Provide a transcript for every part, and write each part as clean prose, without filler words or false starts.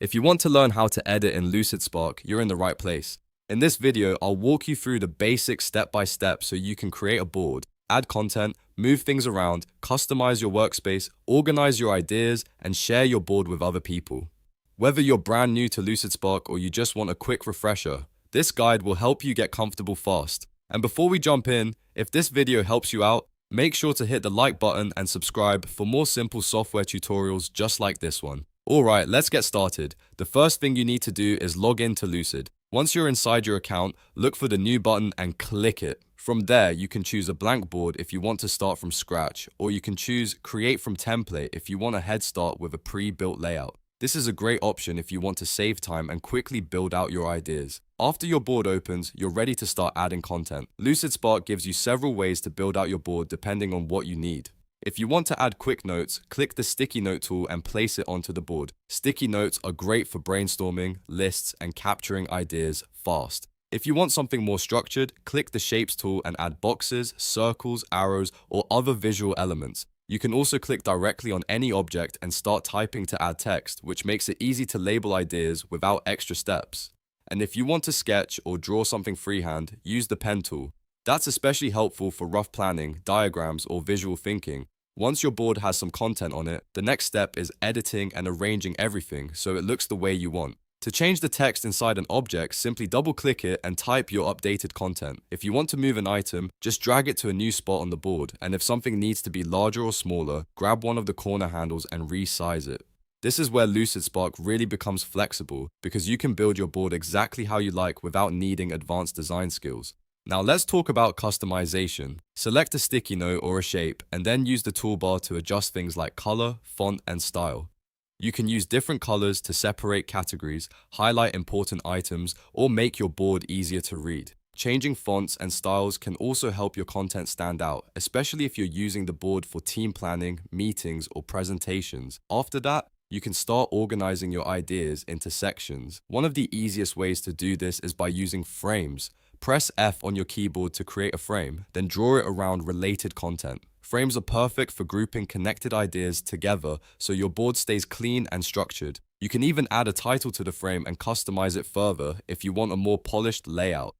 If you want to learn how to edit in Lucidspark, you're in the right place. In this video, I'll walk you through the basics step by step so you can create a board, add content, move things around, customize your workspace, organize your ideas, and share your board with other people. Whether you're brand new to Lucidspark or you just want a quick refresher, this guide will help you get comfortable fast. And before we jump in, if this video helps you out, make sure to hit the like button and subscribe for more simple software tutorials just like this one. Alright, let's get started. The first thing you need to do is log in to Lucid. Once you're inside your account, look for the new button and click it. From there, you can choose a blank board if you want to start from scratch, or you can choose Create from Template if you want a head start with a pre-built layout. This is a great option if you want to save time and quickly build out your ideas. After your board opens, you're ready to start adding content. Lucidspark gives you several ways to build out your board depending on what you need. If you want to add quick notes, click the sticky note tool and place it onto the board. Sticky notes are great for brainstorming, lists, and capturing ideas fast. If you want something more structured, click the shapes tool and add boxes, circles, arrows, or other visual elements. You can also click directly on any object and start typing to add text, which makes it easy to label ideas without extra steps. And if you want to sketch or draw something freehand, use the pen tool. That's especially helpful for rough planning, diagrams, or visual thinking. Once your board has some content on it, the next step is editing and arranging everything so it looks the way you want. To change the text inside an object, simply double-click it and type your updated content. If you want to move an item, just drag it to a new spot on the board, and if something needs to be larger or smaller, grab one of the corner handles and resize it. This is where Lucidspark really becomes flexible because you can build your board exactly how you like without needing advanced design skills. Now let's talk about customization. Select a sticky note or a shape and then use the toolbar to adjust things like color, font, and style. You can use different colors to separate categories, highlight important items, or make your board easier to read. Changing fonts and styles can also help your content stand out, especially if you're using the board for team planning, meetings, or presentations. After that, you can start organizing your ideas into sections. One of the easiest ways to do this is by using frames. Press F on your keyboard to create a frame, then draw it around related content. Frames are perfect for grouping connected ideas together so your board stays clean and structured. You can even add a title to the frame and customize it further if you want a more polished layout.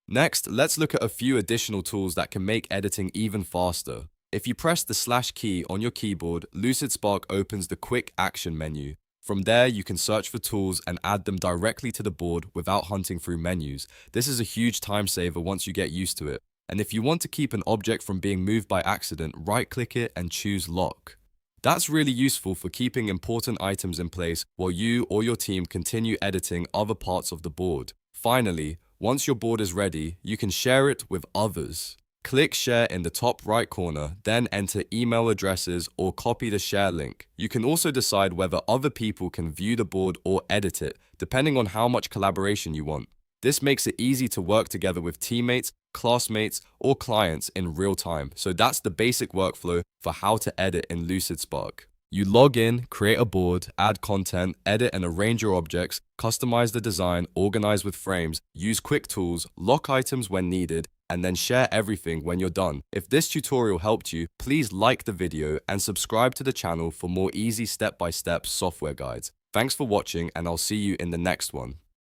Next, let's look at a few additional tools that can make editing even faster. If you press the / key on your keyboard, Lucidspark opens the Quick Action menu. From there, you can search for tools and add them directly to the board without hunting through menus. This is a huge time saver once you get used to it. And if you want to keep an object from being moved by accident, right-click it and choose Lock. That's really useful for keeping important items in place while you or your team continue editing other parts of the board. Finally, once your board is ready, you can share it with others. Click Share in the top right corner, then enter email addresses or copy the share link. You can also decide whether other people can view the board or edit it, depending on how much collaboration you want. This makes it easy to work together with teammates, classmates, or clients in real time. So that's the basic workflow for how to edit in Lucidspark. You log in, create a board, add content, edit and arrange your objects, customize the design, organize with frames, use quick tools, lock items when needed, and then share everything when you're done. If this tutorial helped you, please like the video and subscribe to the channel for more easy step-by-step software guides. Thanks for watching, and I'll see you in the next one.